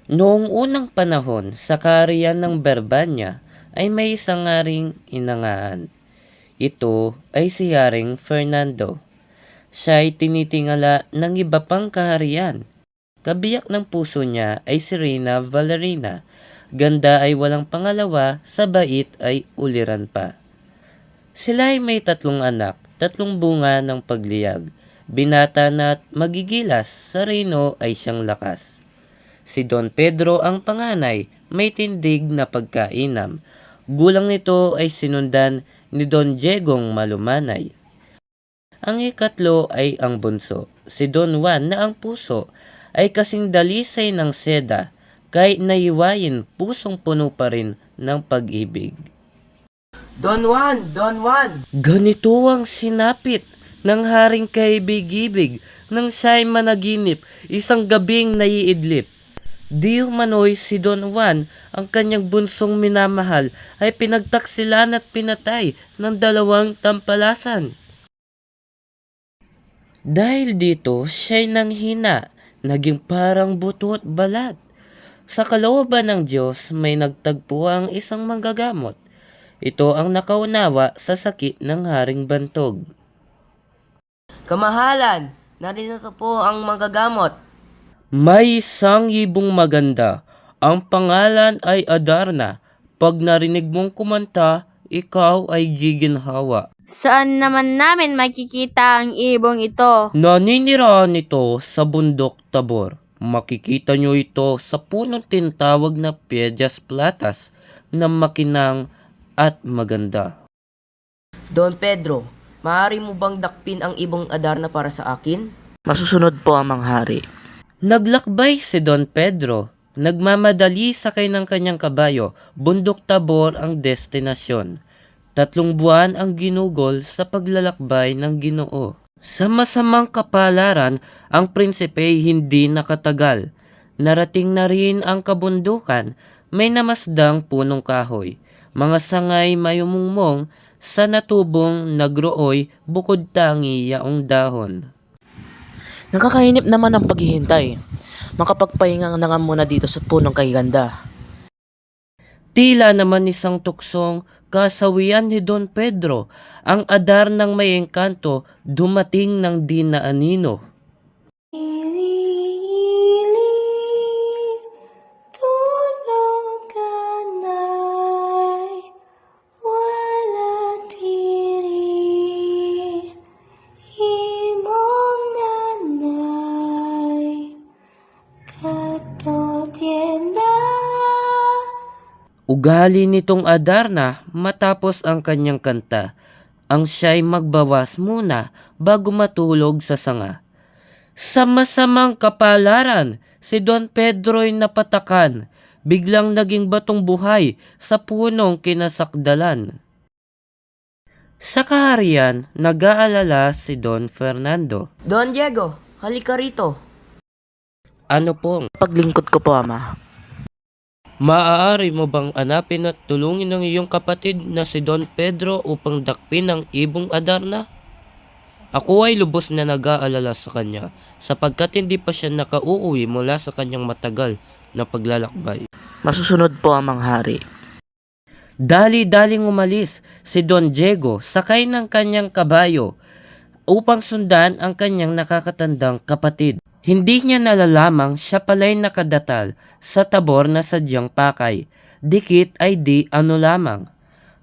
Noong unang panahon sa kaharian ng Berbanya ay may isang haring inangahan. Ito ay si Haring Fernando. Siya ay tinitingala ng iba pang kaharian. Kabiyak ng puso niya ay si Reina Valerina. Ganda ay walang pangalawa, sa bait ay uliran pa. Sila ay may tatlong anak, tatlong bunga ng pagliyag. Binata na at magigilas, sa reyno ay siyang lakas. Si Don Pedro ang panganay, may tindig na pagkainam. Gulang nito ay sinundan ni Don Diegong malumanay. Ang ikatlo ay ang bunso, si Don Juan na ang puso ay kasing dalisay ng seda, kahit naiwayin pusong puno pa rin ng pag-ibig. Don Juan! Don Juan! Ganito ang sinapit ng haring kaibig-ibig nang siya'y managinip isang gabing naiidlip. Di umano'y si Don Juan, ang kanyang bunsong minamahal, ay pinagtaksilan at pinatay ng dalawang tampalasan. Dahil dito, siya'y nanghina, naging parang buto at balat. Sa kalooban ng Diyos, may nagtagpo ang isang manggagamot. Ito ang nakaunawa sa sakit ng haring bantog. Kamahalan! Narito po ang magagamot. May isang ibong maganda. Ang pangalan ay Adarna. Pag narinig mong kumanta, ikaw ay giginhawa. Saan naman namin makikita ang ibong ito? Naniniraan ito sa bundok Tabor. Makikita nyo ito sa punong tinatawag na Piedras Platas na makinang at maganda. Don Pedro, maaari mo bang dakpin ang ibong Adarna para sa akin? Masusunod po ang manghari. Naglakbay si Don Pedro. Nagmamadali sakay ng kanyang kabayo. Bundok Tabor ang destinasyon. 3 buwan ang ginugol sa paglalakbay ng Ginoo. Sa masamang kapalaran, ang prinsipe hindi nakatagal. Narating na rin ang kabundukan, may namasdang punong kahoy. Mga sangay mayumungmong, sa natubong nagrooy, bukod tangi yaong dahon. Nakakainip naman ang paghihintay. Makapagpahinga na nga muna dito sa punong kagiganda. Tila naman isang tuksong kasawian ni Don Pedro, ang adar ng may engkanto dumating ng di na anino. Ugali nitong Adarna matapos ang kanyang kanta, ang siya'y magbawas muna bago matulog sa sanga. Sa masamang kapalaran, si Don Pedro'y napatakan, biglang naging batong buhay sa punong kinasakdalan. Sa kaharian, nag-aalala si Don Fernando. Don Diego, halika rito. Ano pong? Paglingkod ko po, Ama. Maaari mo bang hanapin at tulungin ang iyong kapatid na si Don Pedro upang dakpin ang ibong Adarna? Ako ay lubos na nag-aalala sa kanya sapagkat hindi pa siya nakauuwi mula sa kanyang matagal na paglalakbay. Masusunod po ang manghari. Dali-daling umalis si Don Diego sakay ng kanyang kabayo upang sundan ang kanyang nakakatandang kapatid. Hindi niya nalalamang siya pala'y nakadatal sa Tabor na sadyang pakay. Dikit ay di ano lamang.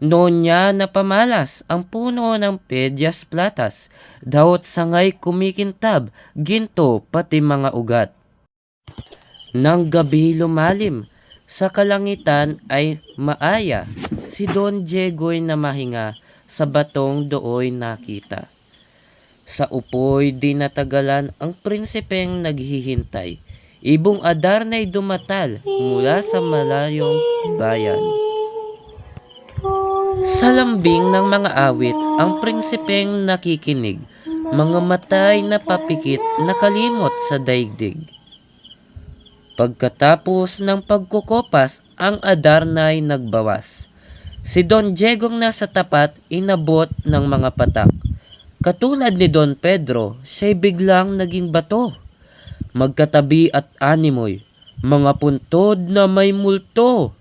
Noon niya napamalas ang puno ng Piedras Platas. Daot sangay kumikintab, ginto pati mga ugat. Nang gabi lumalim, sa kalangitan ay maaya. Si Don Diego'y namahinga, sa batong dooy nakita. Sa upoy di natagalan ang prinsipeng naghihintay. Ibong Adarna'y dumatal mula sa malayong bayan. Sa lambing ng mga awit, ang prinsipeng nakikinig. Mga matay na papikit nakalimot sa daigdig. Pagkatapos ng pagkukopas, ang Adarna'y nagbawas. Si Don Diegong nasa tapat inabot ng mga patak. Katulad ni Don Pedro, siya'y biglang naging bato. Magkatabi at animoy, mga puntod na may multo.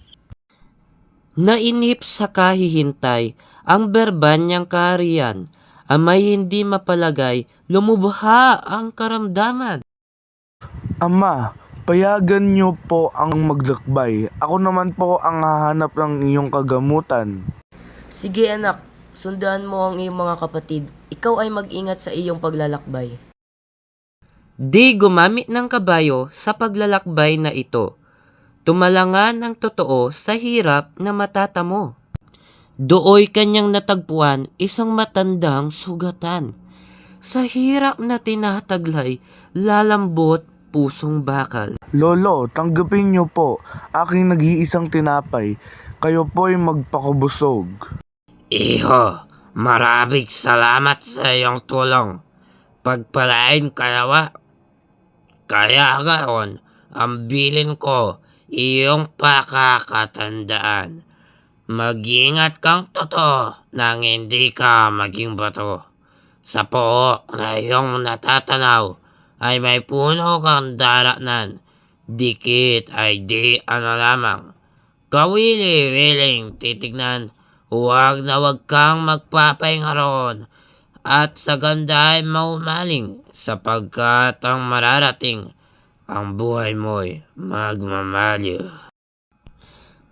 Nainip sa kahihintay ang Berbanyang kaharian, may hindi mapalagay, lumubha ang karamdaman. Ama, payagan niyo po ang maglakbay. Ako naman po ang hahanap ng iyong kagamutan. Sige anak, sundan mo ang iyong mga kapatid. Ikaw ay mag-ingat sa iyong paglalakbay. Di gumamit ng kabayo sa paglalakbay na ito. Tumalangan ng totoo sa hirap na matatamo. Dooy kanyang natagpuan isang matandang sugatan. Sa hirap na tinataglay, lalambot pusong bakal. Lolo, tanggapin niyo po. Aking nag-iisang tinapay. Kayo po'y magpakabusog. Iho, maraming salamat sa iyong tulong. Pagpalain kalawa. Kaya ngayon, ang bilin ko, iyong pakakatandaan. Mag-ingat kang totoo nang hindi ka maging bato. Sa pook na iyong natatanaw ay may puno kang daratnan. Dikit ay di ano lamang. Kawili-wiling titignan. Huwag na huwag kang magpapahinga roon. At sa ganda ay maumaling sapagkat ang mararating ang buhay mo'y magmamaliw.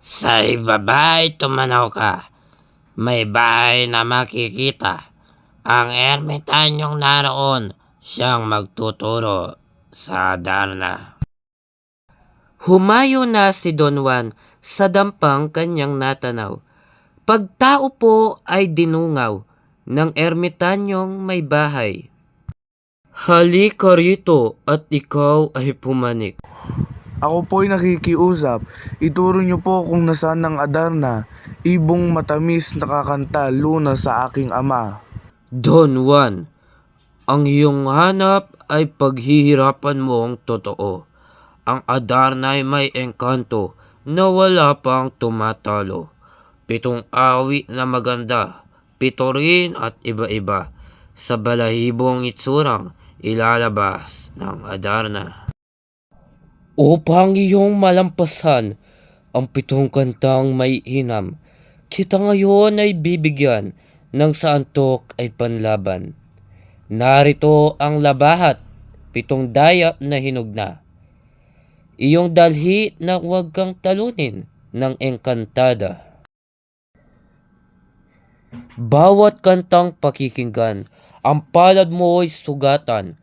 Sa ibaba ay tumanaw ka. May bahay na makikita. Ang ermitanyong naroon siyang magtuturo sa Darna. Humayo na si Don Juan sa dampang kanyang natanaw. Pagtao po ay dinungaw ng ermitanyong may bahay. Halika rito at ikaw ay pumanik. Ako po'y nakikiusap. Ituro niyo po kung nasaan ang Adarna. Ibong matamis nakakanta luna sa aking ama. Don Juan, ang iyong hanap ay paghihirapan mo ang totoo. Ang Adarna ay may engkanto na wala pang tumatalo. 7 awit na maganda, 7 rin at iba-iba, sa balahibong itsurang ilalabas ng Adarna. Upang iyong malampasan ang 7 kantang may hinam, kita ngayon ay bibigyan ng sa antok ay panlaban. Narito ang labahat, 7 dayap na hinugna. Iyong dalhi na huwag kang talunin ng engkantada. Bawat kantang pakikinggan, ang palad mo ay sugatan,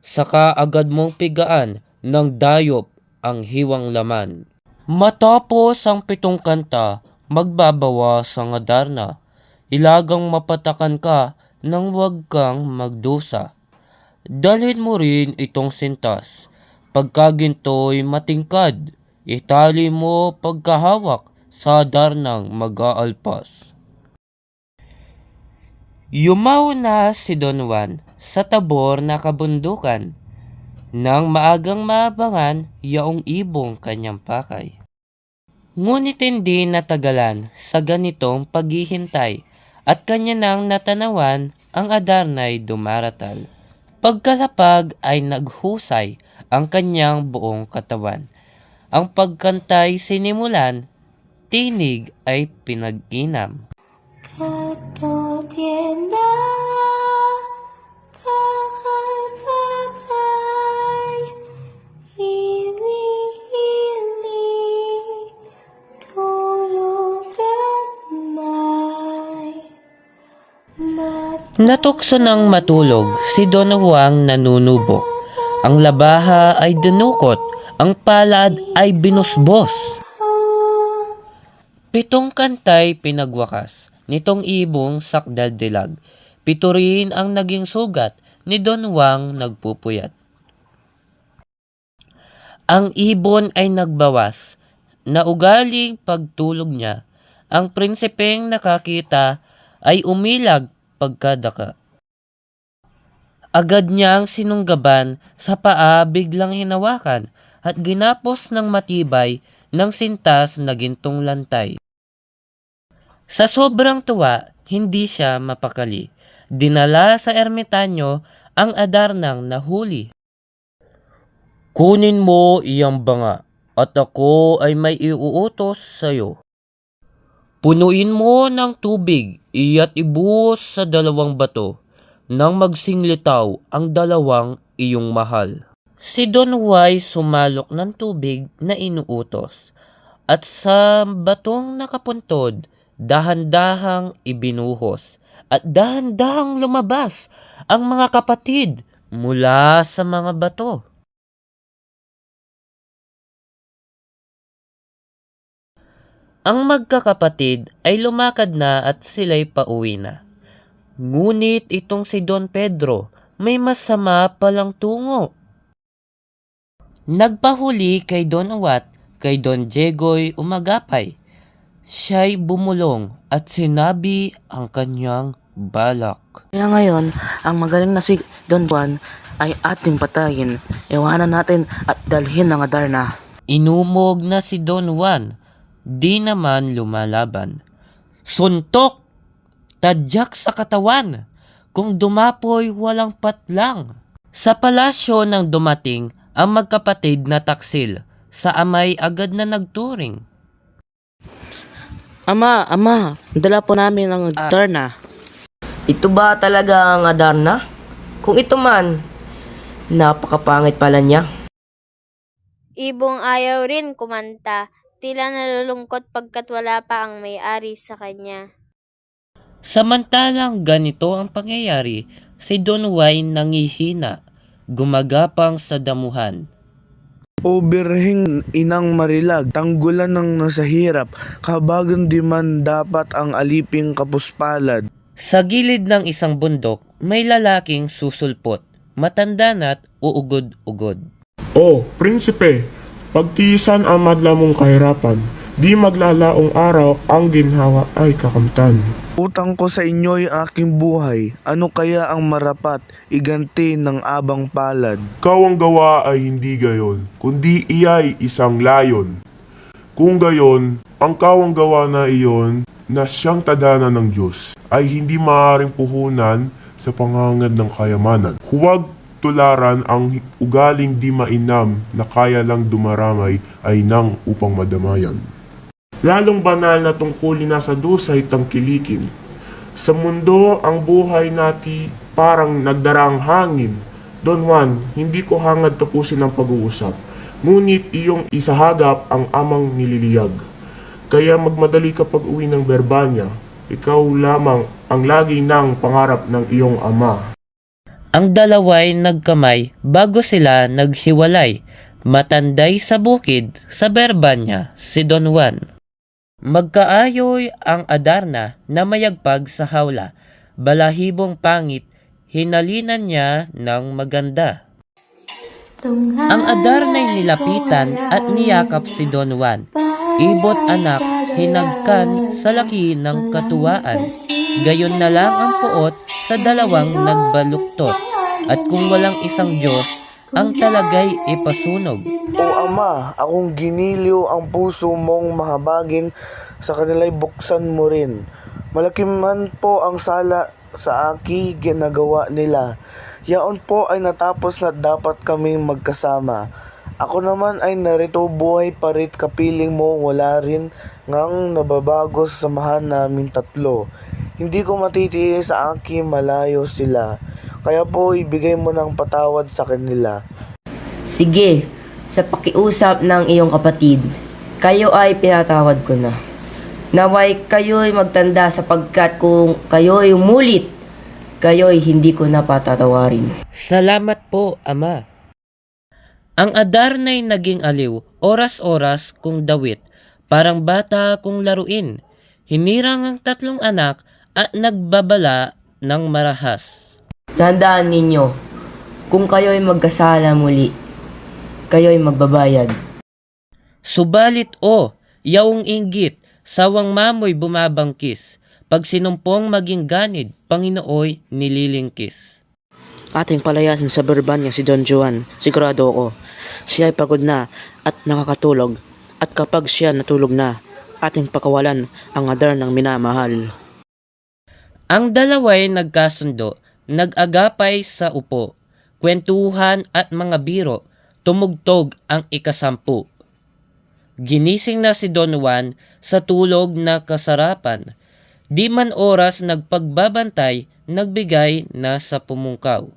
saka agad mong pigaan ng dayop ang hiwang laman. Matapos ang 7 kanta, magbabawas ang Adarna. Ilagang mapatakan ka nang huwag kang magdusa. Dalhin mo rin itong sintas. Pagkaginto'y matingkad, itali mo pagkahawak sa Adarnang mag-aalpas. Yumaw na si Don Juan sa tabor na kabundukan. Nang maagang maabangan yaong ibong kanyang pakay. Ngunit hindi natagalan sa ganitong paghihintay at kanya nang natanawan ang Adarna'y dumaratal. Pagkalapag ay naghusay ang kanyang buong katawan. Ang pagkantay sinimulan, tinig ay pinag-inam. 可天大，pakatapay, ili-ili, tuluganay. Natukso ng matulog si Don Juan nanunubok. Ang labaha ay dinukot, ang palad ay binusbos. 7 kantay pinagwakas nitong ibong sakdaldilag. 7 rin ang naging sugat ni Don Juan nagpupuyat. Ang ibon ay nagbawas na ugaling pagtulog niya. Ang prinsipeng nakakita ay umilag pagkadaka. Agad niyang sinunggaban sa paa, biglang hinawakan at ginapos ng matibay ng sintas na gintong lantay. Sa sobrang tuwa, hindi siya mapakali. Dinala sa ermitanyo ang Adarnang nahuli. Kunin mo iyang banga at ako ay may iuutos sa'yo. Punuin mo ng tubig, iya't ibuhos sa 2 bato, nang magsinglitaw ang 2 iyong mahal. Si Don Y sumalok ng tubig na inuutos, at sa batong nakapuntod, dahan-dahang ibinuhos, at dahan-dahang lumabas ang mga kapatid mula sa mga bato. Ang magkakapatid ay lumakad na at sila'y pauwi na. Ngunit itong si Don Pedro may masama palang tungo. Nagpahuli kay Don Awat, kay Don Jegoy umagapay. Siya'y bumulong at sinabi ang kanyang balak. Kaya ngayon, ang magaling na si Don Juan ay ating patayin. Iwanan natin at dalhin ang Adarna. Inumog na si Don Juan, di naman lumalaban. Suntok! Tadyak sa katawan! Kung dumapoy walang patlang. Sa palasyo nang dumating ang magkapatid na taksil, sa amay agad na nagturing. Ama, dala po namin ang Adarna. Ito ba talaga ang Adarna? Kung ito man, napakapangit pala niya. Ibong ayaw rin kumanta. Tila nalulungkot pagkat wala pa ang may-ari sa kanya. Samantalang ganito ang pangyayari, si Don Y nangihina, gumagapang sa damuhan. O Birheng Inang Marilag, tanggulan ng nasa hirap, kabagan di man dapat ang aliping kapuspalad. Sa gilid ng isang bundok, may lalaking susulpot, matanda na't uugod-ugod. O, prinsipe, pagtiisan ang madla mong kahirapan, di maglalaong araw ang ginhawa ay kakamtan. Utang ko sa inyo'y aking buhay, ano kaya ang marapat, iganti ng abang palad. Kawang gawa ay hindi gayon, kundi iya'y isang layon. Kung gayon, ang kawang gawa na iyon na siyang tadhana ng Diyos ay hindi maaaring puhunan sa pangangad ng kayamanan. Huwag tularan ang ugaling di mainam na kaya lang dumaramay ay nang upang madamayan. Lalong banal na tungkulin na sa dusay tangkilikin. Sa mundo, ang buhay nati parang nagdarang hangin. Don Juan, hindi ko hangad tapusin ang pag-uusap. Ngunit iyong isahagap ang amang nililiyag. Kaya magmadali kapag uwi ng Berbanya. Ikaw lamang ang lagi ng pangarap ng iyong ama. Ang dalawa'y nagkamay bago sila naghiwalay. Matanday sa bukid sa Berbanya si Don Juan. Magkaayoy ang Adarna na mayagpag sa hawla. Balahibong pangit, hinalinan niya ng maganda. Ang Adarna'y nilapitan at niyakap si Don Juan. Ibot anak, hinagkan sa laki ng katuwaan. Gayon na lang ang puot sa dalawang nagbaluktot. At kung walang isang Diyos, ang talagay ipasunog. O Ama, akong giniliw ang puso mong mahabagin, sa kanila'y buksan mo rin. Malaki man po ang sala sa aki ginagawa nila. Yaon po ay natapos na dapat kaming magkasama. Ako naman ay narito buhay parit kapiling mo, wala rin ngang nababago sa samahan namin tatlo. Hindi ko matitiis sa aki malayo sila. Kaya po ibigay mo ng patawad sa kanila. Sige, sa pakiusap ng iyong kapatid, kayo ay pinatawad ko na. Naway kayo'y magtanda sapagkat kung kayo'y umulit, kayo'y hindi ko na patatawarin. Salamat po, Ama. Ang Adarna'y naging aliw, oras-oras kung dawit, parang bata kung laruin. Hinirang ang 3 anak at nagbabala ng marahas. Tandaan ninyo, kung kayo'y magkasala muli, kayo'y magbabayad. Subalit yaong inggit, sawang mamoy bumabangkis. Pag sinumpong maging ganid, Panginooy nililingkis. Ating palayasin sa Berbanya si Don Juan. Sigurado ako, siya ay pagod na at nakakatulog. At kapag siya natulog na, ating pakawalan ang Adarnang minamahal. Ang dalawa'y nagkasundo, nag-agapay sa upo, kwentuhan at mga biro, tumugtog ang ika-10. Ginising na si Don Juan sa tulog na kasarapan. Di man oras nagpagbabantay, nagbigay na sa pumungkaw.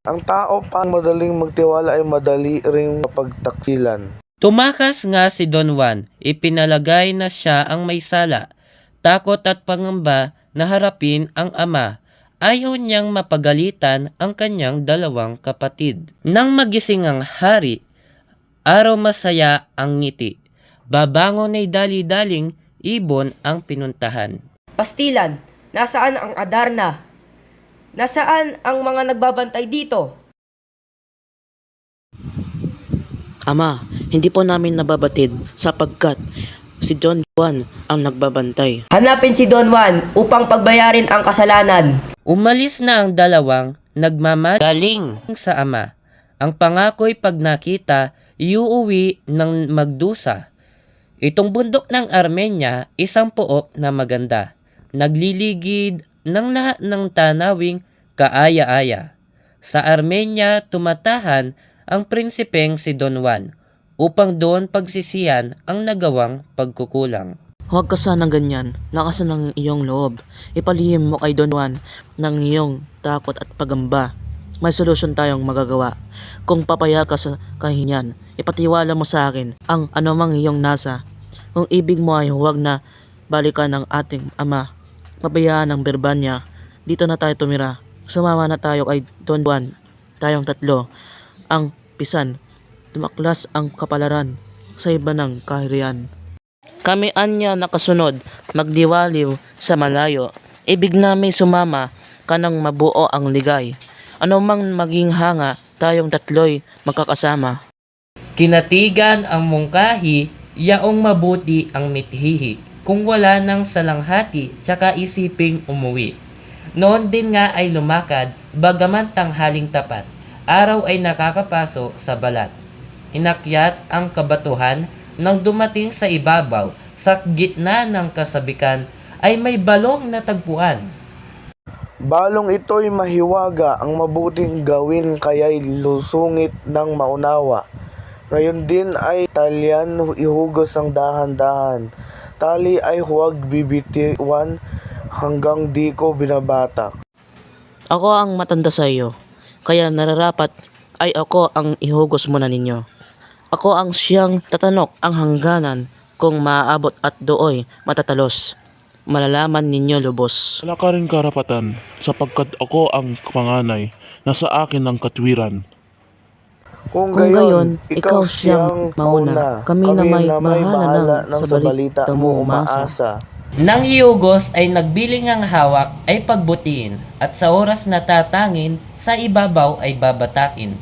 Ang tao pang madaling magtiwala ay madali ring mapagtaksilan. Tumakas nga si Don Juan, ipinalagay na siya ang may sala. Takot at pangamba na harapin ang ama. Ayaw niyang mapagalitan ang kanyang dalawang kapatid. Nang magising ang hari, araw masaya ang ngiti. Babangon ay dali-daling ibon ang pinuntahan. Pastilan, nasaan ang Adarna? Nasaan ang mga nagbabantay dito? Ama, hindi po namin nababatid sapagkat si Don Juan ang nagbabantay. Hanapin si Don Juan upang pagbayarin ang kasalanan. Umalis na ang dalawang nagmamagaling sa ama. Ang pangako'y pag nakita, iuuwi ng magdusa. Itong bundok ng Armenia, isang pook na maganda. Nagliligid ng lahat ng tanawing kaaya-aya. Sa Armenia, tumatahan ang prinsipeng si Don Juan upang doon pagsisihan ang nagawang pagkukulang. Huwag ka sanang ganyan, lakasan ng iyong loob. Ipalihim mo kay Don Juan ng iyong takot at pagamba. May solusyon tayong magagawa. Kung papaya ka sa kahinyan, ipatiwala mo sa akin ang anumang iyong nasa. Kung ibig mo ay huwag na balikan ng ating ama. Pabayaan ang Berbanya. Dito na tayo tumira. Sumama na tayo kay Don Juan. Tayong tatlo. Ang pisan. Tumaklas ang kapalaran sa iba ng kahirian. Kami anya nakasunod, magdiwaliw sa malayo. Ibig namin sumama, kanang mabuo ang ligay. Ano mang maging hanga, tayong tatlo'y magkakasama. Kinatigan ang mungkahi, yaong mabuti ang mithihi. Kung wala ng salanghati, tsaka isiping umuwi. Noon din nga ay lumakad, bagaman tanghaling tapat. Araw ay nakakapaso sa balat. Inakyat ang kabatuhan nang dumating sa ibabaw. Sa gitna ng kasabikan ay may balong na tagpuan. Balong ito'y mahiwaga, ang mabuting gawin kaya'y lusungit ng maunawa. Ngayon din ay talyan, ihugos ang dahan-dahan. Tali ay huwag bibitiwan hanggang di ko binabatak. Ako ang matanda sa iyo, kaya nararapat ay ako ang ihugos muna ninyo. Ako ang siyang tatanok ang hangganan kung maaabot at dooy matatalos. Malalaman ninyo lubos. Wala ka rin karapatan sapagkat ako ang panganay na sa akin ang katwiran. Kung Kung gayon, gayon, ikaw siyang mauna. Kami na may bahala ng sa balita mo umaasa. Nang iugos ay nagbiling ang hawak ay pagbutiin at sa oras na tatangin sa ibabaw ay babatakin.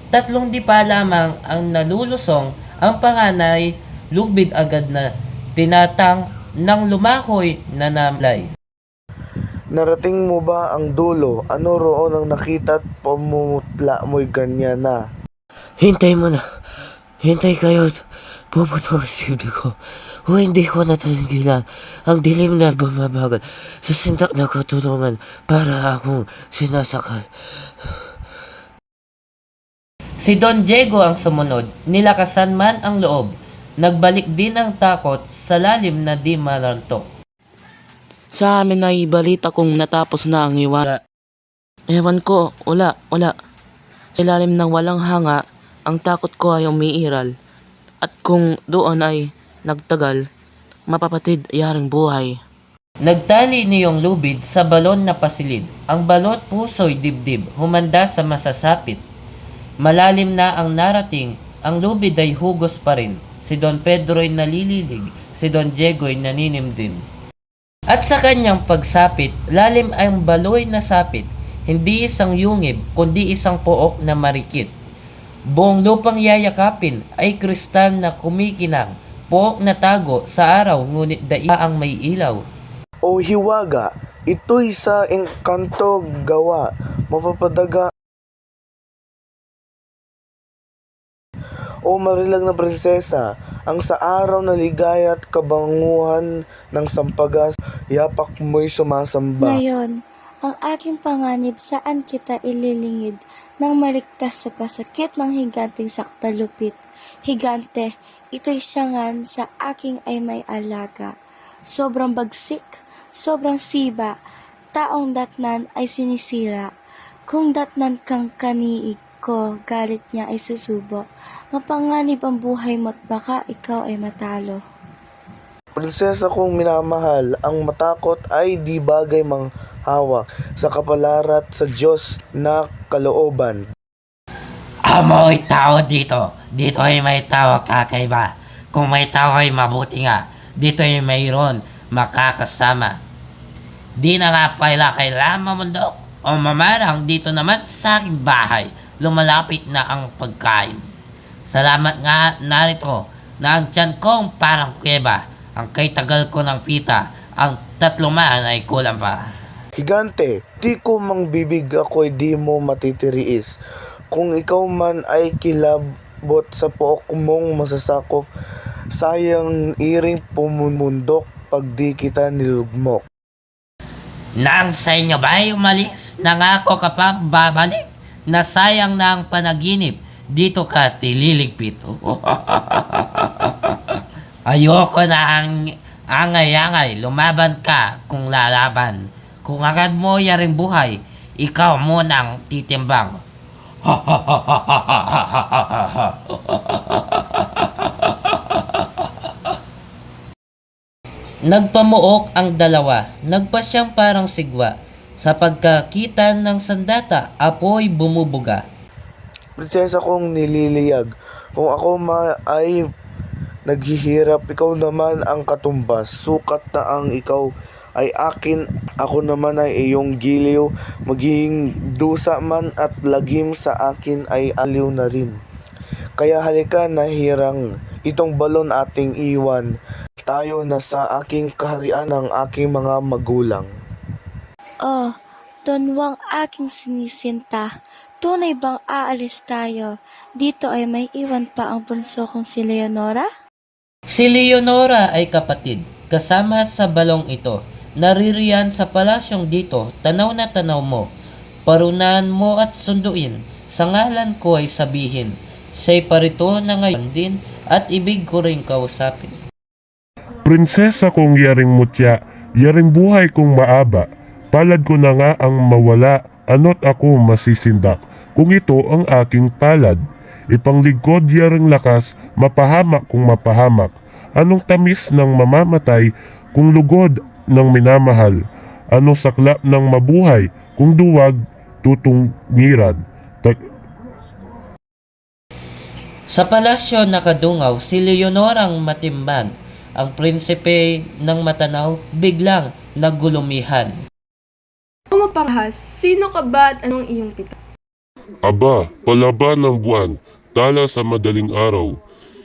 3 dipa lamang ang nalulusong, ang panganay lubid agad na tinatang ng lumahoy na namlay. Narating mo ba ang dulo? Ano roon ang nakita at pamumutla mo'y ganyan na? Hintay mo na. Hintay kayo. Puputo ang sibig ko. O hindi ko natanggilan ang dilim na bumabagal sa sintak na katulungan para akong sinasakal. Si Don Diego ang sumunod, nilakasan man ang loob. Nagbalik din ang takot sa lalim na di malantok. Sa amin ay balita kung natapos na ang iwan. Ewan ko, wala. Sa ilalim ng walang hanga, ang takot ko ay umiiral. At kung doon ay nagtagal, mapapatid yaring buhay. Nagtali niyong lubid sa balon na pasilid. Ang balot puso'y dibdib, humanda sa masasapit. Malalim na ang narating, ang lubid ay hugos pa rin. Si Don Pedro'y nalililig, si Don Diego'y naninimdim. At sa kanyang pagsapit, lalim ang baloy na sapit, hindi isang yungib, kundi isang pook na marikit. Buong lupang yayakapin ay kristal na kumikinang, pook na tago sa araw ngunit daia ang may ilaw. O hiwaga, ito'y sa engkanto gawa, mapapadaga. O marilag na prinsesa, ang sa araw na ligaya at kabanguhan ng sampagas, yapak mo'y sumasamba. Ngayon, ang aking panganib saan kita ililingid nang maligtas sa pasakit ng higanteng saktalupit. Higante, ito'y siyangan sa aking ay may alaga. Sobrang bagsik, sobrang siba, taong datnan ay sinisira. Kung datnan kang kaniig ko, galit niya ay susubo. Mapanganib ang buhay mo't baka ikaw ay matalo. Prinsesa kong minamahal, ang matakot ay di bagay manghawak sa kapalarat sa Diyos na kalooban. Amoy tao dito. Dito ay may tao kakaiba. Kung may tao ay mabuti nga. Dito ay mayroon makakasama. Di na nga pala kailangan mamundok o mamarang dito naman sa aking bahay. Lumalapit na ang pagkain. Salamat nga narito na ang tiyan kong parang kuweba. Ang kay tagal ko ng pita. Ang 3 man ay kulang pa. Higante, di ko mang bibig ako'y di mo matitiriis. Kung ikaw man ay kilabot sa pook mong masasakop, sayang iring pumundok pag di kita nilugmok. Nang sa inyo ba ay umalis? Nangako ka pa babalik? Nasayang na ang panaginip. Dito ka tililigpit. Ayoko na ang angay-angay. Lumaban ka kung lalaban. Kung agad mo yaring buhay, ikaw muna ang titimbang. Nagpamuok ang dalawa, nagpasyang parang sigwa. Sa pagkakita ng sandata, apoy bumubuga. Prinsesa kong nililiyag, kung ako ay naghihirap, ikaw naman ang katumbas. Sukat na ang ikaw ay akin, ako naman ay iyong giliw. Maging dusa man at lagim sa akin ay aliw na rin. Kaya halika na hirang, itong balon ating iwan. Tayo na sa aking kaharian ng aking mga magulang. Oh, tunwang aking sinisinta. Tunay bang aalis tayo? Dito ay may iwan pa ang bunso kong si Leonora? Si Leonora ay kapatid, kasama sa balong ito. Naririyan sa palasyong dito, tanaw na tanaw mo. Parunahan mo at sunduin, sa ngalan ko ay sabihin. Siya'y parito na ngayon din at ibig ko rin kausapin. Prinsesa kong yaring mutya, yaring buhay kong maaba. Palad ko na nga ang mawala, ano't ako masisindak. Kung ito ang aking palad, ipangligod yaring lakas, mapahamak kung mapahamak. Anong tamis ng mamamatay kung lugod ng minamahal? Anong saklap ng mabuhay kung duwag tutungirad? Sa palasyo nakadungaw si Leonorang matimbang. Ang prinsipe ng matanaw biglang nagulumihan. Mapanghas, sino ka ba at anong iyong pita? Aba, palaban ng buwan, tala sa madaling araw.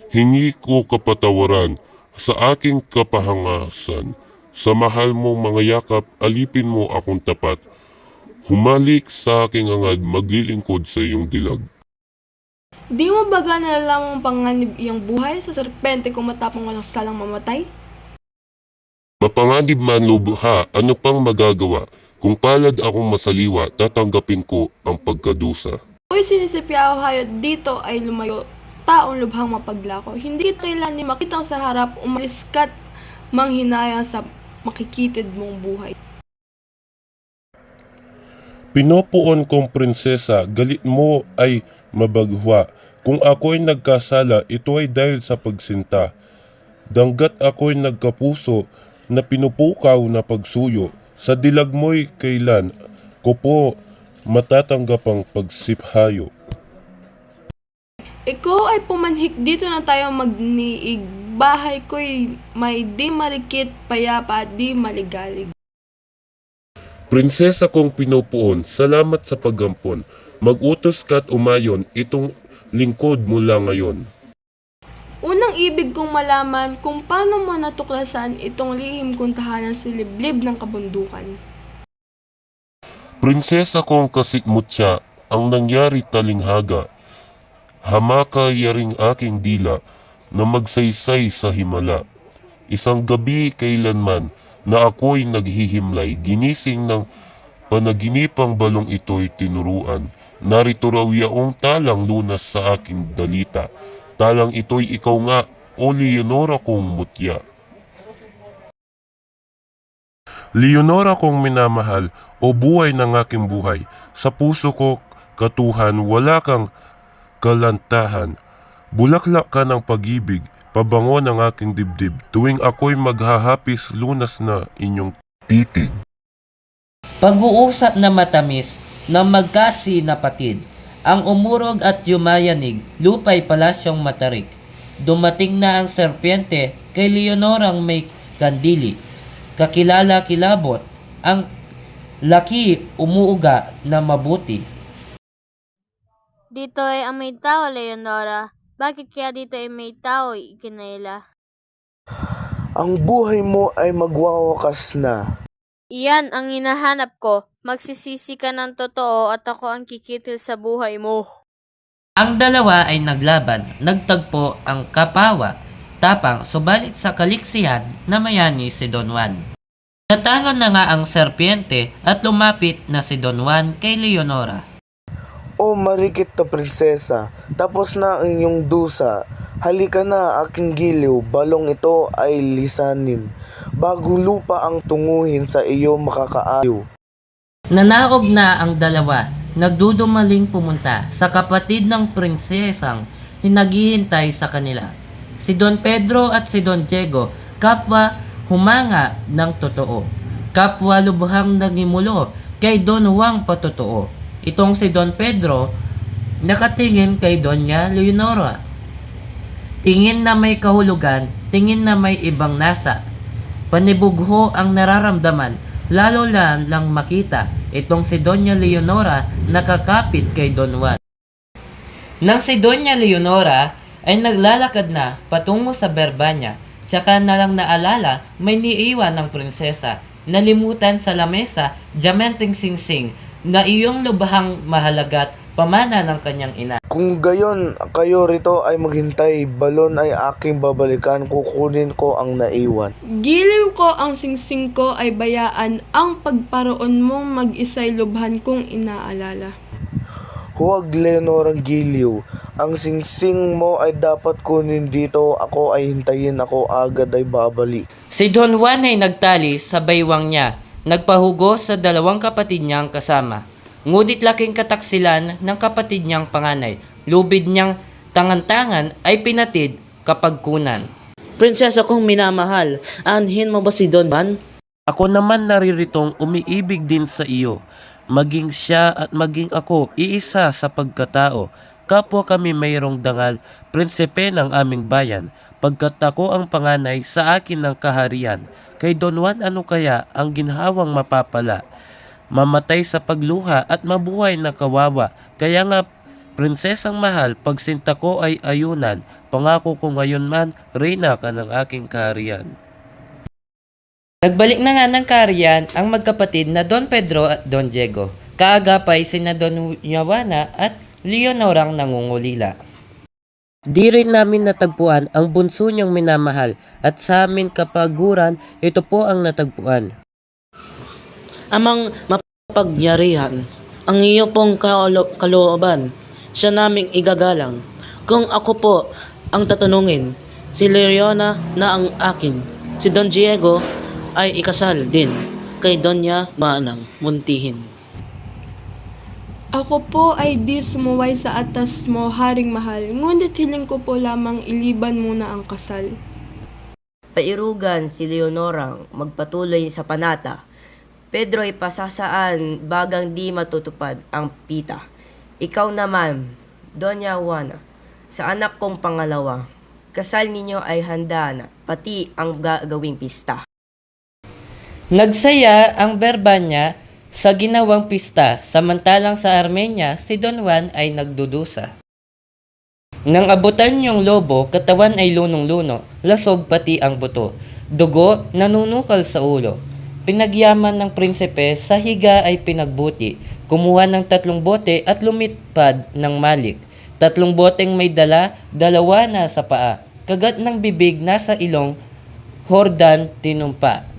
Hingi ko kapatawaran sa aking kapahangasan. Sa mahal mong mga yakap, alipin mo akong tapat. Humalik sa aking angad, maglilingkod sa iyong dilag. Di mo baga nalalamang panganib iyong buhay sa serpente kung matapang walang salang mamatay? Mapanganib man lubha, ano pang magagawa? Kung palad akong masaliwa, tatanggapin ko ang pagkadusa. Ako'y sinisipya o hayot dito ay lumayo, taong lubhang mapaglako. Hindi kita kailan ni makitang sa harap, umalis ka't manghinayang sa makikitid mong buhay. Pinopoon kong prinsesa, galit mo ay mabagwa. Kung ako'y nagkasala, ito ay dahil sa pagsinta. Danggat ako'y nagkapuso na pinupukaw na pagsuyo, sa dilag mo'y kailan ko po matatanggap ang pagsiphayo. Ikaw ay pumanhik dito na tayo magniig. Bahay ko'y may di marikit, payapa at di maligalig. Prinsesa kong pinupuon, salamat sa pagampon. Mag-utos ka't umayon, itong lingkod mula ngayon. Unang ibig kong malaman kung paano mo natuklasan itong lihim kong tahanan sa liblib ng kabundukan. Prinsesa kong kasikmutya, ang nangyari talinghaga. Hamaka yaring aking dila na magsaysay sa himala. Isang gabi kailanman na ako'y naghihimlay, ginising ng panaginipang balong ito'y tinuruan. Narito raw yaong talang lunas sa aking dalita. Talang ito'y ikaw nga, o Leonora kong mutya. Leonora kong minamahal o buhay ng aking buhay, sa puso ko katuhan wala kang kalantahan. Bulaklak ka ng pag-ibig, pabango ng aking dibdib, tuwing ako'y maghahapis lunas na inyong titig. Pag-uusap na matamis ng magkasinapatid, ang umurog at yumayanig, lupay palasyong matarik. Dumating na ang serpiente kay Leonorang may kandili. Kakilala kilabot, ang laki umuuga na mabuti. Dito ay ang may tao, Leonora. Bakit kaya dito ay may tao ikinayla? Ang buhay mo ay magwawakas na. Iyan ang hinahanap ko. Magsisisi ka ng totoo at ako ang kikitil sa buhay mo. Ang dalawa ay naglaban, nagtagpo ang kapawa, tapang subalit sa kaliksihan na mayani si Don Juan. Natalo na nga ang serpiente at lumapit na si Don Juan kay Leonora. O marikit na prinsesa, tapos na ang inyong dusa. Halika na aking giliw, balong ito ay lisanin. Bago lupa ang tunguhin sa iyo makakaayo. Nanaog na ang dalawa, nagdudumaling pumunta sa kapatid ng prinsesang hinaghihintay sa kanila. Si Don Pedro at si Don Diego, kapwa humanga ng totoo. Kapwa lubhang nagimulo kay Don Juan patotoo. Itong si Don Pedro, nakatingin kay Doña Leonora. Tingin na may kahulugan, tingin na may ibang nasa. Panibugho ang nararamdaman, lalo lang makita itong si Doña Leonora nakakapit kay Don Juan. Nang si Doña Leonora ay naglalakad na patungo sa Berbanya, tsaka na lang naalala may niiwan ng prinsesa. Nalimutan sa lamesa, diamanteng singsing na iyong lubhang mahalagat pamana ng kanyang ina. Kung gayon kayo rito ay maghintay, balon ay aking babalikan, kukunin ko ang naiwan. Giliw ko ang singsing ko ay bayaan, ang pagparoon mong mag-isay lubhan kong inaalala. Huwag Leonorang giliw, ang singsing mo ay dapat kunin dito, ako ay hintayin, ako agad ay babalik. Si Don Juan ay nagtali sa baywang niya, nagpahugos sa dalawang kapatid niyang kasama. Ngunit laking kataksilan ng kapatid niyang panganay, lubid niyang tangan-tangan ay pinatid kapag kunan. Prinsesa kong minamahal, aanhin mo ba si Don Juan? Ako naman nariritong umiibig din sa iyo. Maging siya at maging ako, iisa sa pagkatao. Kapwa kami mayroong dangal, prinsipe ng aming bayan, pagkat ako ang panganay sa akin ng kaharian. Kay Don Juan ano kaya ang ginhawang mapapala? Mamatay sa pagluha at mabuhay na kawawa. Kaya nga, prinsesang mahal, pagsinta ko ay ayunan. Pangako ko ngayon man, reyna ka ng aking kaharian. Nagbalik na nga ng kaharian ang magkapatid na Don Pedro at Don Diego. Kaagapay sina Don Juana at Leonorang nangungulila. Di rin namin natagpuan ang bunso niyang minamahal at sa amin kapaguran, ito po ang natagpuan. Amang mapagyarihan, ang iyo pong kalooban, siya naming igagalang. Kung ako po ang tatanungin, si Leona na ang akin, si Don Diego ay ikasal din kay Doña Manang Muntihin. Ako po ay di sumuway sa atas mo, haring mahal, ngunit hiling ko po lamang iliban muna ang kasal. Pairugan si Leonorang magpatuloy sa panata. Pedro ay pasasaan bagang di matutupad ang pita. Ikaw naman, Doña Juana, sa anak kong pangalawa, kasal ninyo ay handa na, pati ang gagawing pista. Nagsaya ang Berbanya sa ginawang pista, samantalang sa Armenia si Don Juan ay nagdudusa. Nang abutan yung lobo, katawan ay lunong-luno, lasog pati ang buto, dugo nanunukal sa ulo. Pinagyaman ng prinsipe, sa higa ay pinagbuti, kumuha ng 3 bote at lumipad ng malik. 3 boteng may dala, 2 na sa paa, kagat ng bibig nasa ilong, Hordan tinumpa.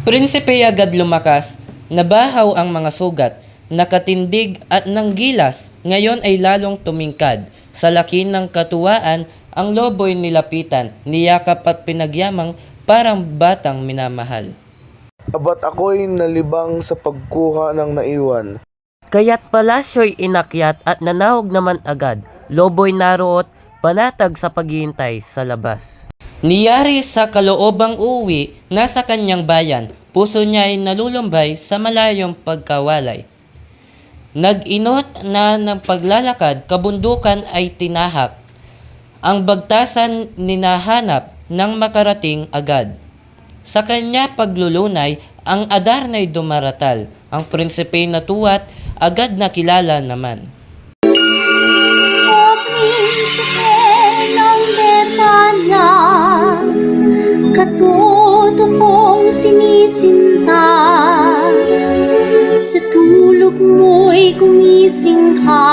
Prinsipe agad lumakas, nabahaw ang mga sugat, nakatindig at nanggilas, ngayon ay lalong tumingkad. Sa laki ng katuwaan, Ang lobo'y nilapitan, niyakap at pinagyamang parang batang minamahal. Abat ako'y nalibang sa pagkuha ng naiwan. Kaya't palasyo'y inakyat at nanahog naman agad. Lobo'y naroot, panatag sa paghihintay sa labas. Niyari sa kaloobang uwi, nasa kanyang bayan, puso niya ay nalulumbay sa malayong pagkawalay. Nag-inot na ng paglalakad, kabundukan ay tinahak. Ang bagtasan ninahanap ng makarating agad. Sa kanya paglulunay, ang Adarna'y dumaratal. Ang prinsipe natuwa't agad nakilala naman. O Prinsipe ng Betanya, katoto kong sinisinta, sa tulog mo'y gumising ka,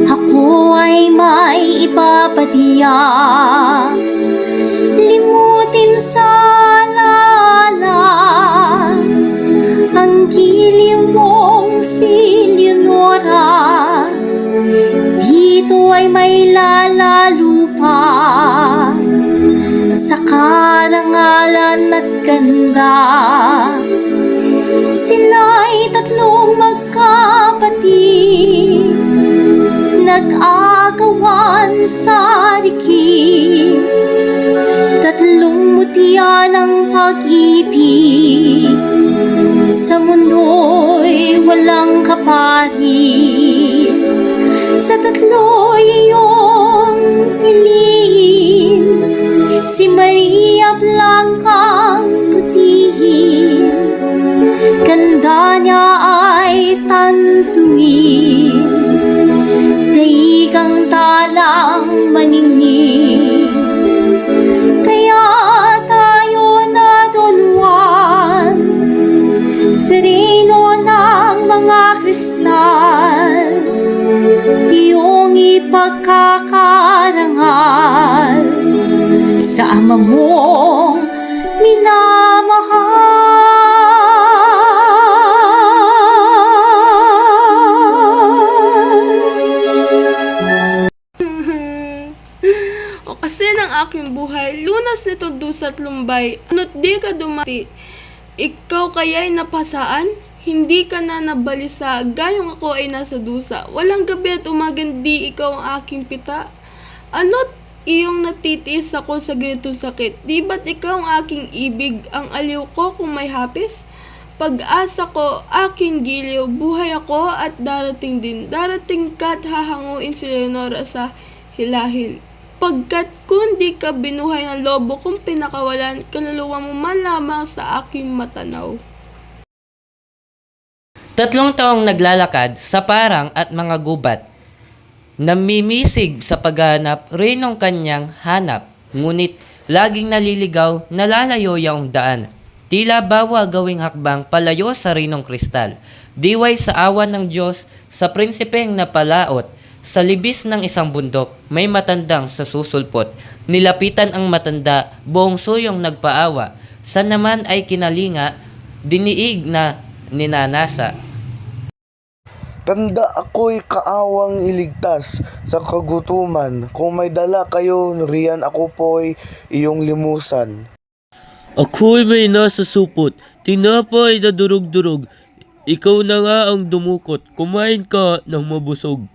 ako ay may ipapatiyak, limutin sa alala, ang giliw mong si Leonora, dito ay may lalalo pa, sa karangalan at ganda. Sila'y tatlong magkapatid, nag-agawan sa rikid, tatlong mutya ng pag-ibig, sa mundo'y walang kaparis, sa tatlo'y iyong piliin, si Maria Blanca putihin, ganda niya ay tantuin, daikang talang maningning, kaya tayo natulungan sa reyno ng mga kristal, iyong ipagkakarangal sa ama mong minamahal. O kasi ng aking buhay, lunas nito dusat lumbay, ano't di ka dumati. Ikaw kaya'y napasaan? Hindi ka na nabalisa, gayong ako ay nasa dusa. Walang gabi at umagang di ikaw ang aking pita. Ano't iyong natitiis ako sa ganitong sakit? Di ba't ikaw ang aking ibig, ang aliw ko kung may hapis? Pag-asa ko, aking giliw, buhay ako at darating din. Darating ka't hahanguin si Leonora sa hilahil. Pagkat kung di ka binuhay ng lobo kung pinakawalan, kaluluwa mo man lamang sa aking matanaw. 3 taong naglalakad sa parang at mga gubat. Namimisig sa paghanap rin ng kanyang hanap, ngunit laging naliligaw, nalalayo yaong daan. Tila bawa gawing hakbang palayo sa rinong kristal. Diway sa awan ng Diyos, sa prinsipeng napalaot, sa libis ng isang bundok, may matandang sa susulpot. Nilapitan ang matanda, buong suyong nagpaawa. Sa naman ay kinalinga, diniig na ninanasa. Tanda ako'y kaawang iligtas sa kagutuman. Kung may dala kayo, riyan ako po'y iyong limusan. Ako'y may nasa supot, tinapay na durog-durog. Ikaw na nga ang dumukot, kumain ka ng mabusog.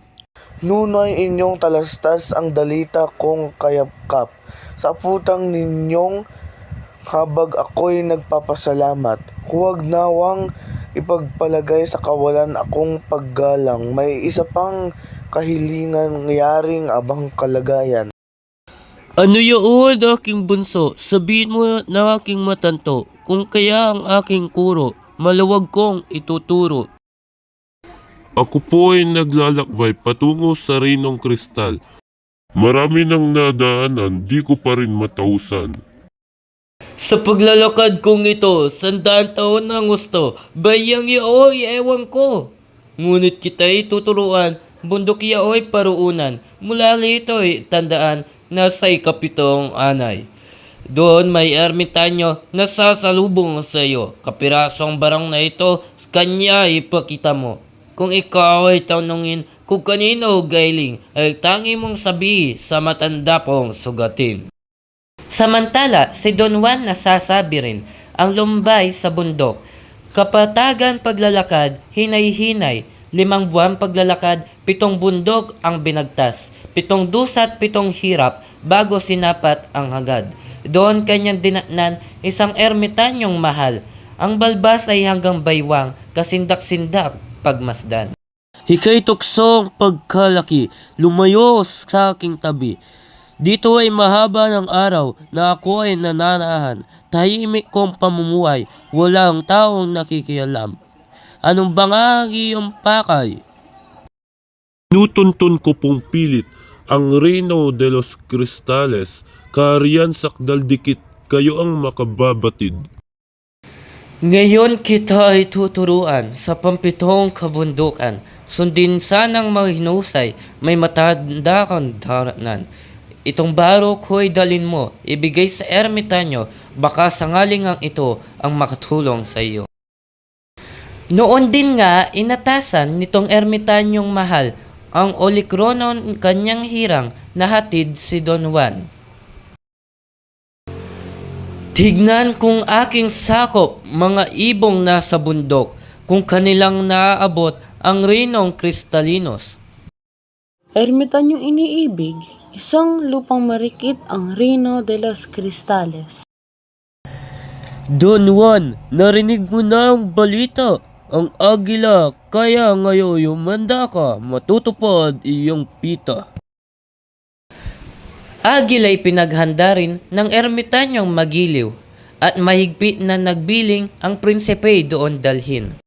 Nunoy inyong talastas ang dalita kong kayapkap. Sa putang ninyong habag ako'y nagpapasalamat. Huwag nawang ipagpalagay sa kawalan akong paggalang. May isa pang kahilingan yaring abang kalagayan. Ano yun, aking bunso? Sabihin mo na aking matanto, kung kaya ang aking kuro, maluwag kong ituturo. Ako po ay naglalakbay patungo sa Rinong Kristal. Marami nang nadaanan, di ko pa rin matausan. Sa paglalakad kong ito, 100 taon na gusto, bayang yaoy ewan ko. Ngunit kita'y tuturuan, bundok yaoy paruunan, mula rito'y tandaan, nasa ikapitong anay. Doon may ermitanyo na sasalubong sa iyo, kapirasong barang na ito, kanya ipakita mo. Kung ikaw ay tanungin kung kanino gailing ay tangi mong sabi sa matanda pong sugatin. Samantala, si Don Juan nasasabi rin ang lumbay sa bundok. Kapatagan paglalakad, hinay-hinay, 5 buwan paglalakad, 7 bundok ang binagtas, 7 dusat, 7 hirap, bago sinapat ang hagad. Doon kanyang dinatnan isang ermitanyong mahal. Ang balbas ay hanggang baywang, kasindak-sindak pagmasdan. Ika'y tuksong pagkalaki, lumayo sa aking tabi. Dito ay mahaba ng araw na ako ay nananahan. Tahimik kong pamumuhay, walang taong nakikialam. Anong ba nga ang iyong pakay? Tinutuntun ko pong pilit ang Reino de los Cristales, kaharian sakdal dikit, kayo ang makababatid. Ngayon kita ay tuturuan sa pampitong kabundukan. Sundin sanang mahinusay, may matanda kang daratnan. Itong baro ko'y dalin mo, ibigay sa ermitanyo, baka sangaling ang ito ang makatulong sa iyo. Noon din nga, inatasan nitong ermitanyong mahal ang olikronon kanyang hirang na hatid si Don Juan. Tignan kung aking sakop, mga ibong nasa bundok, kung kanilang naaabot ang Reynong Cristalinos. Ermitanyong iniibig, isang lupang marikit ang Reino de los Cristales. Don Juan, narinig mo na ang balita. Ang agila, kaya ngayon yumanda ka, matutupad iyong pita. Agila'y pinaghanda rin ng ermitanyong magiliw at mahigpit na nagbiling ang prinsipe doon dalhin.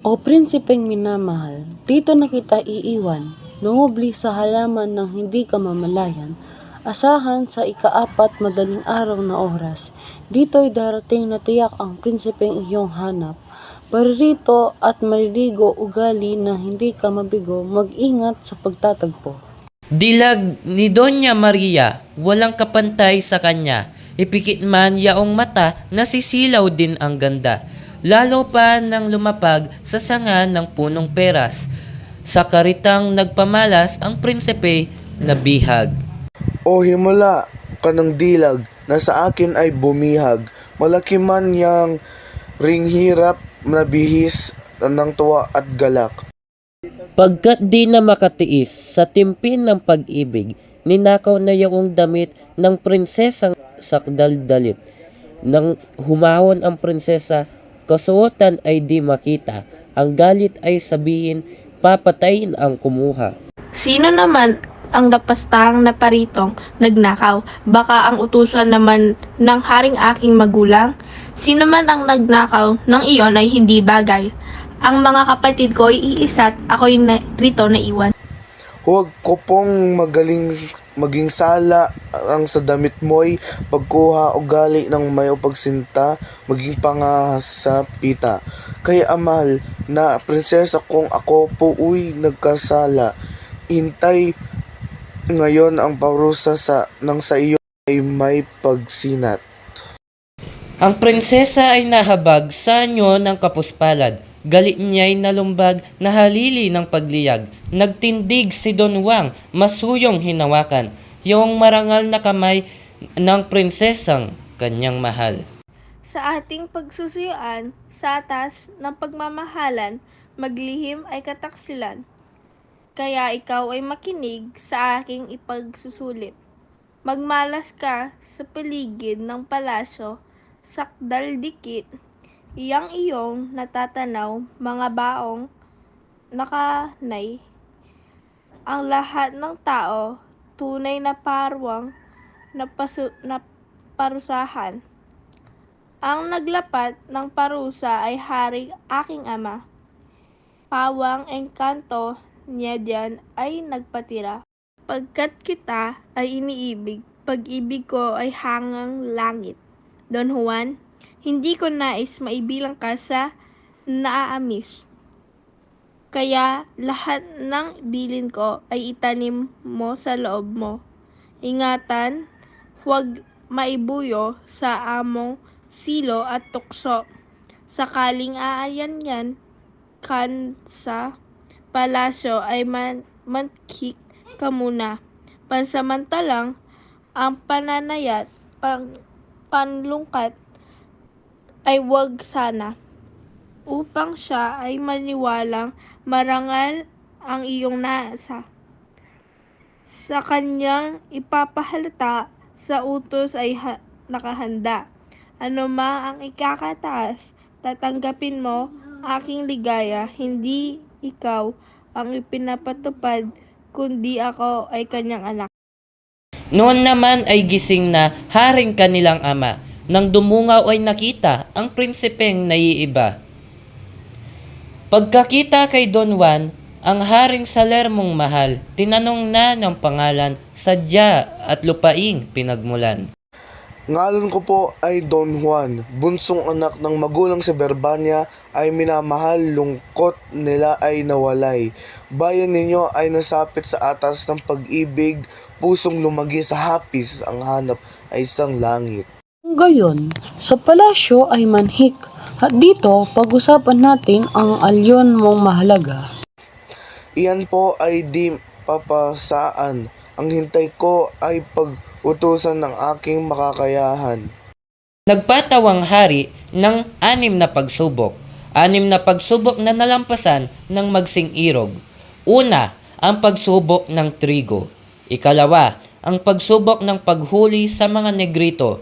O prinsipeng minamahal, dito na kita iiwan, nungubli sa halaman ng hindi ka mamalayan, asahan sa ika-4 madaling araw na oras, dito'y darating na tiyak ang prinsipeng iyong hanap. Paririto at maliligo ugali na hindi ka mabigo, mag-ingat sa pagtatagpo. Dilag ni Doña Maria, walang kapantay sa kanya. Ipikit man yaong mata, nasisilaw din ang ganda. Lalo pa nang lumapag sa sanga ng punong peras. Sa karitang nagpamalas ang prinsipe na bihag. O himala ka ng dilag na sa akin ay bumihag. Malaki man yang ringhirap na bihis ng tuwa at galak. Pagkat di na makatiis sa timpin ng pag-ibig, ninakaw na yaong damit ng prinsesang sakdaldalit. Nang humahon ang prinsesa, kasuotan ay di makita. Ang galit ay sabihin, papatayin ang kumuha. Sino naman ang napastahang na paritong nagnakaw? Baka ang utusan naman ng haring aking magulang? Sino man ang nagnakaw ng iyon ay hindi bagay. Ang mga kapatid ko ay iisa't ako'y rito naiwan. Huwag ko pong maging sala ang sa damit mo'y pagkuha ugali ng mayo pagsinta, maging pangahas sa pita. Kaya amal na prinsesa kung ako po uy nagkasala, hintay ngayon ang parusa nang sa iyo ay may pagsinat. Ang prinsesa ay nahabag sa anyo ng kapuspalad. Galit niya'y nalumbag na halili ng pagliyag. Nagtindig si Don Juan, masuyong hinawakan, yung marangal na kamay ng prinsesang kanyang mahal. Sa ating pagsusuyuan, sa atas ng pagmamahalan, maglihim ay kataksilan. Kaya ikaw ay makinig sa aking ipagsusulit. Magmalas ka sa paligid ng palasyo, sakdal dikit, iyong natatanaw, mga baong nakanay. Ang lahat ng tao, tunay na parwang na parusahan. Ang naglapat ng parusa ay haring aking ama. Pawang engkanto niya diyan ay nagpatira. Pagkat kita ay iniibig, pag-ibig ko ay hangang langit. Don Juan, hindi ko nais maibilang ka sa naaamis. Kaya lahat ng bilin ko ay itanim mo sa loob mo. Ingatan, huwag maibuyo sa among silo at tukso. Sakaling aayan yan kan sa palasyo ay manhik ka muna. Pansamantalang, ang pananayat, panlungkat ay wag sana, upang siya ay maniwalang marangal ang iyong naasa. Sa kanyang ipapahalata sa utos ay nakahanda. Ano ma ang ikakataas, tatanggapin mo aking ligaya, hindi ikaw ang ipinapatupad, kundi ako ay kanyang anak. Noon naman ay gising na haring kanilang ama. Nang dumungaw ay nakita ang prinsipeng naiiba. Pagkakita kay Don Juan, ang haring Salermong mahal, tinanong na ng pangalan, sadya at lupaing pinagmulan. Ngalan ko po ay Don Juan, bunsong anak ng magulang si Berbanya, ay minamahal, lungkot nila ay nawalay. Bayan ninyo ay nasapit sa atas ng pag-ibig, pusong lumagi sa hapis, ang hanap ay isang langit. Kung gayon, sa palasyo ay manhik. At dito, pag-usapan natin ang alyon mong mahalaga. Iyan po ay di papasaan. Ang hintay ko ay pag-utusan ng aking makakayahan. Nagpatawang hari ng 6 na pagsubok. 6 na pagsubok na nalampasan ng magsing irog. Una, ang pagsubok ng trigo. Ikalawa, ang pagsubok ng paghuli sa mga negrito.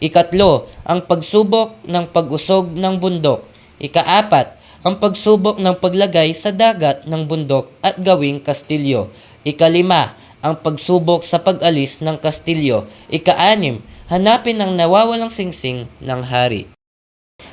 Ikatlo, ang pagsubok ng pag-usog ng bundok. Ikaapat, ang pagsubok ng paglagay sa dagat ng bundok at gawing kastilyo. Ikalima, ang pagsubok sa pag-alis ng kastilyo. Ika-6, hanapin ang nawawalang singsing ng hari.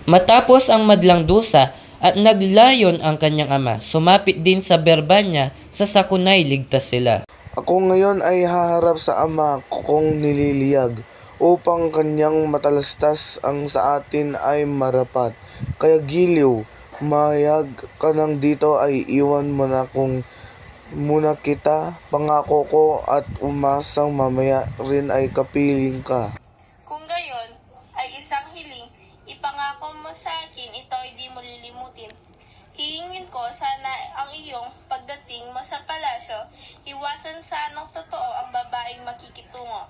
Matapos ang madlang dusa at naglayon ang kanyang ama, sumapit din sa Berbanya sa sakunay ligtas sila. Ako ngayon ay haharap sa ama kong nililiyag, upang kanyang matalastas ang sa atin ay marapat. Kaya giliw, mayag ka nang dito ay iwan mo na kung muna kita, pangako ko at umasang mamaya rin ay kapiling ka. Kung gayon ay isang hiling, ipangako mo sa akin, ito ay di mo lilimutin. Hihingin ko sana ang iyong pagdating mo sa palasyo, iwasan sanang totoo ang babaeng makikitungo.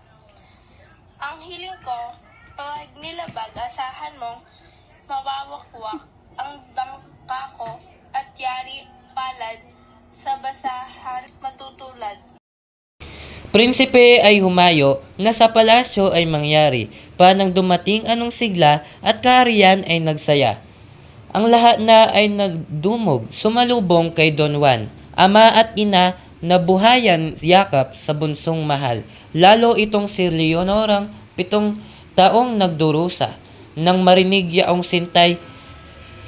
Ang hiling ko, pag nilabag, asahan mong mawawakwak ang dangka ko at yari palad sa basahan matutulad. Prinsipe ay humayo na sa palasyo ay mangyari, panang dumating anong sigla at kaharian ay nagsaya. Ang lahat na ay nagdumog, sumalubong kay Don Juan, ama at ina na buhayan yakap sa bunsong mahal. Lalo itong si Leonorang 7 taong nagdurusa. Nang marinig yaong sintay,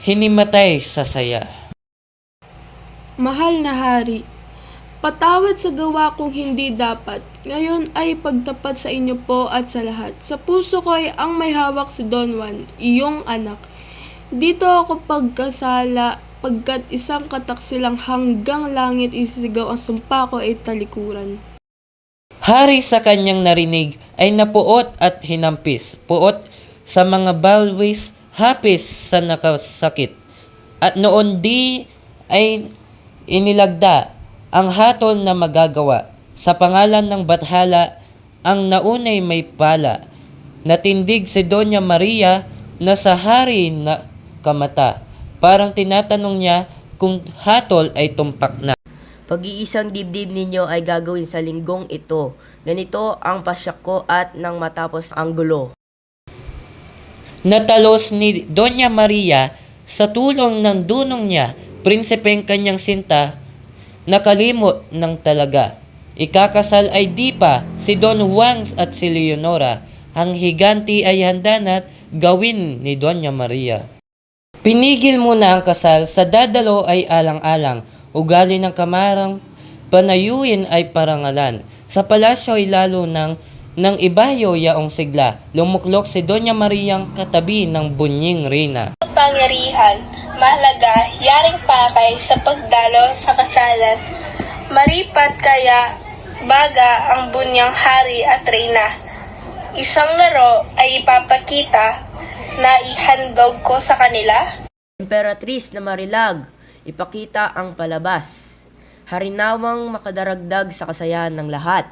hinimatay sa saya. Mahal na hari, patawad sa gawa kong hindi dapat. Ngayon ay pagtapat sa inyo po at sa lahat. Sa puso ko ay ang may hawak si Don Juan, iyong anak. Dito ako pagkasala, pagkat isang kataksilang hanggang langit isisigaw ang sumpa ko ay talikuran. Hari sa kanyang narinig ay napuot at hinampis, puot sa mga balwis, hapis sa nakasakit. At noon di ay inilagda ang hatol na magagawa. Sa pangalan ng Bathala, ang naunay may pala. Natindig si Doña Maria na sa hari na kamata. Parang tinatanong niya kung hatol ay tumpak na. Pag-iisang dibdib ninyo ay gagawin sa linggong ito. Ganito ang pasyak ko at nang matapos ang gulo. Natalos ni Doña Maria sa tulong ng dunong niya, prinsipeng kanyang sinta, nakalimot ng talaga. Ikakasal ay di pa si Don Juan at si Leonora. Ang higanti ay handa na't gawin ni Doña Maria. Pinigil muna ang kasal, sa dadalo ay alang-alang. Ugali ng kamarang panayuin ay parangalan. Sa palasyo ay lalo nang ibayo yaong sigla. Lumuklok si Doña Mariang katabi ng bunying reyna. Pangyarihan, mahalaga, yaring pakay sa pagdalo sa kasalan. Maripat kaya baga ang bunyang hari at reyna. Isang laro ay ipapakita na ihandog ko sa kanila. Imperatrice na Marilag, ipakita ang palabas. harinawang makadaragdag sa kasayahan ng lahat.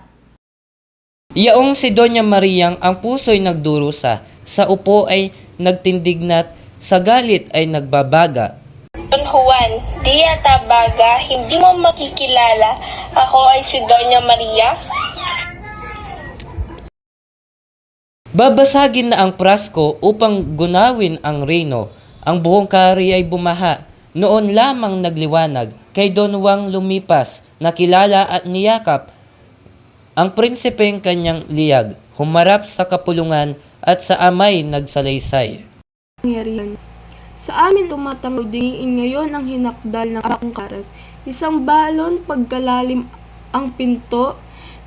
Yaong si Doña Mariang ang puso'y nagdurusa, sa upo ay nagtindignat, sa galit ay nagbabaga. Don Juan, di yata baga, hindi mo makikilala. Ako ay si Doña Maria. Babasagin na ang prasko upang gunawin ang reyno. Ang buong kari ay bumaha. Noon lamang nagliwanag, kay Don Juan lumipas, nakilala at niyakap ang prinsipeng kanyang liyag, humarap sa kapulungan at sa amay nagsalaysay. Pangyarihan. Sa amin tumatangod dingiin ngayon ang hinakdal ng akong karat. Isang balon pagkalalim ang pinto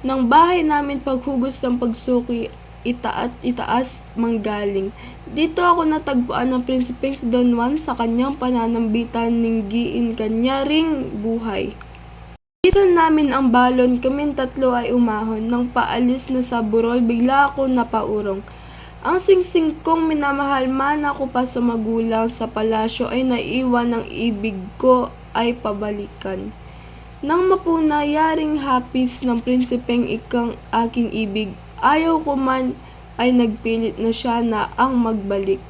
ng bahay namin, paghugos ng pagsuki, itaas manggaling. Dito ako natagpuan ng prinsipeng si Don Juan sa kanyang pananambitan ninggiin kanya ring buhay. Isan namin ang balon, kaming tatlo ay umahon. Nang paalis na sa burol, bigla ako napaurong. Ang singsing kong minamahal, mana ko pa sa magulang sa palasyo, ay naiwan ng ibig ko ay pabalikan. Nang mapunayaring hapis ng prinsipeng ikang aking ibig, ayaw ko man ay nagpilit na siya na ang magbalik.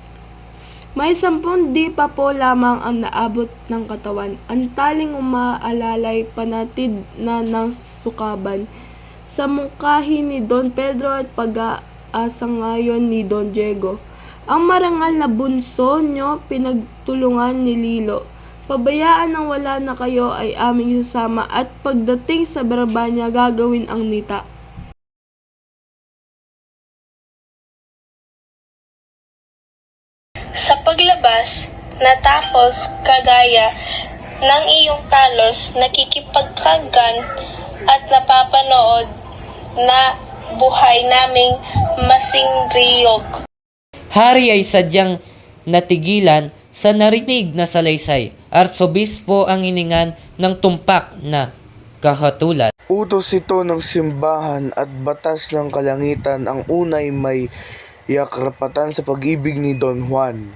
May 10 di pa po lamang ang naabot ng katawan. Ang taling umaalalay panatid na ng sukaban sa mungkahi ni Don Pedro at pag-aasa ngayon ni Don Diego. Ang marangal na bunso nyo pinagtulungan ni Lilo. Pabayaan ng wala na kayo ay aming sasama at pagdating sa Brabanya gagawin ang nita. Sa paglabas, natapos kagaya ng iyong talos, nakikipagkagan at napapanood na buhay naming masingriyog. Hari ay sadyang natigilan sa narinig na salaysay. Arsobispo ang hiningan ng tumpak na kahatulan. Utos ito ng simbahan at batas ng kalangitan, ang unay may yakrapatan sa pag-ibig ni Don Juan.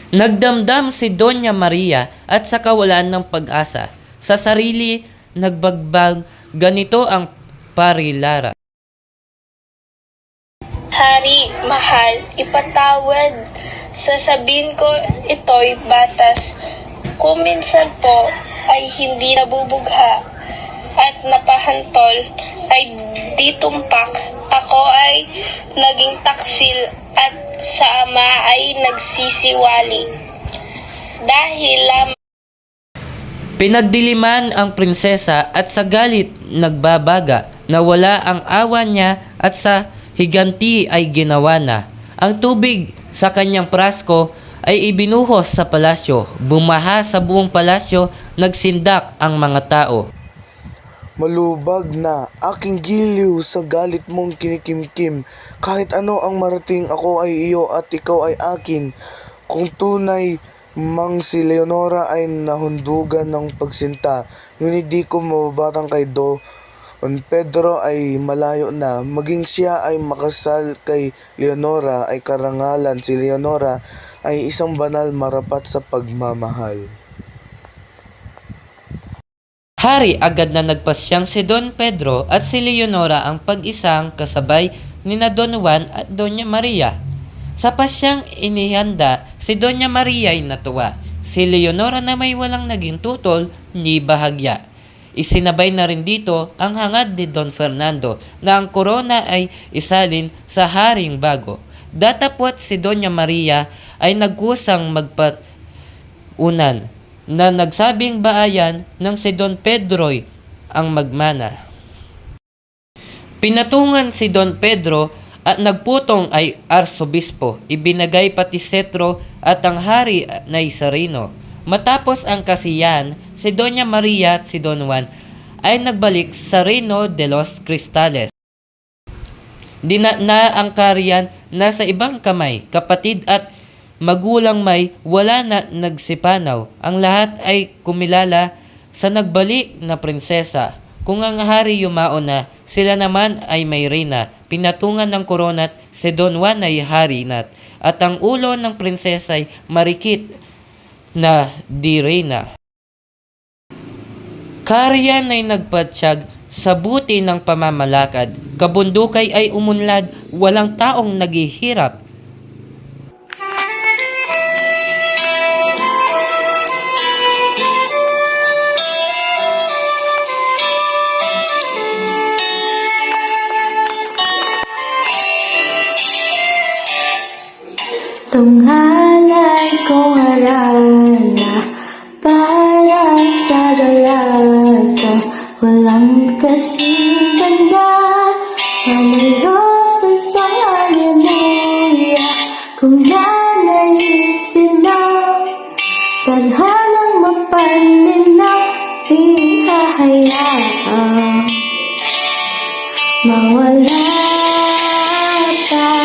Nagdamdam si Doña Maria at sa kawalan ng pag-asa. Sa sarili, nagbagbag, ganito ang parilara. Hari, mahal, ipatawad. Sasabihin ko ito'y batas. Kung minsan po ay hindi nabubugha at napahantol ay di tumpak, ako ay naging taksil at sa ama ay nagsisiwali. Dahil lamang Pinagdiliman ang prinsesa at sa galit nagbabaga, nawala ang awa niya at sa higanti ay ginawa na. Ang tubig sa kanyang prasko ay ibinuhos sa palasyo, bumaha sa buong palasyo, nagsindak ang mga tao. Malubag na aking giliw sa galit mong kinikimkim. Kahit ano ang marating, ako ay iyo at ikaw ay akin. Kung tunay mang si Leonora ay nahundugan ng pagsinta, ngunit di ko mababatang kay Don Pedro ay malayo na. Maging siya ay makasal kay Leonora ay karangalan. Si Leonora ay isang banal marapat sa pagmamahal. Hari agad na nagpasyang si Don Pedro at si Leonora ang pag-isang kasabay ni na Don Juan at Doña Maria. Sa pasyang inihanda, si Doña Maria ay natuwa. Si Leonora na may walang naging tutol ni bahagya. Isinabay na rin dito ang hangad ni Don Fernando na ang korona ay isalin sa haring bago. Datapwat si Doña Maria ay nagkusang magpaunan na nagsabing baayan ng si Don Pedro'y ang magmana. Pinatungan si Don Pedro at nagputong ay arsobispo, ibinagay pati setro at ang hari na isarino. Matapos ang kasiyahan, si Doña Maria at si Don Juan ay nagbalik sa Reino de los Cristales. Na ang kariyan nasa ibang kamay, kapatid at magulang may wala na nagsipanaw. Ang lahat ay kumilala sa nagbalik na prinsesa. Kung ang hari yumao na, sila naman ay may reyna. Pinatungan ng koronat, si Don Juan ay hari nat. At ang ulo ng prinsesa ay marikit na di reyna. Kariyan ay nagpatsyag sa buti ng pamamalakad. Kabundukay ay umunlad, walang taong naghihirap. Tunghalay kong harana para sa dalaga. Walang kasing ganda, may rosas sa alimuya. Kung nanaisin na tadhanang mapanin na ihahayaan mawala ka.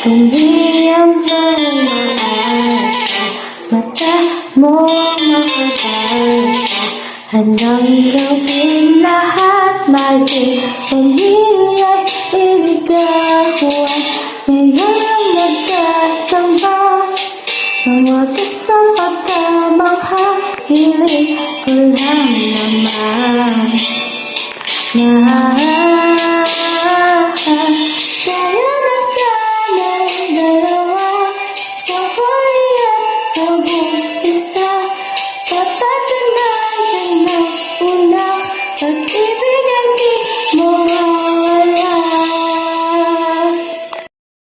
Kung di ang pag-asa, mata mo makabasa, handang gawin lahat, maging pamilya'y iligawan. Ngayon ang nagtatambak, ang wagas ng pagkamangha, hiling ko lang naman na kaya na sana'y dalawa, sabay at kabog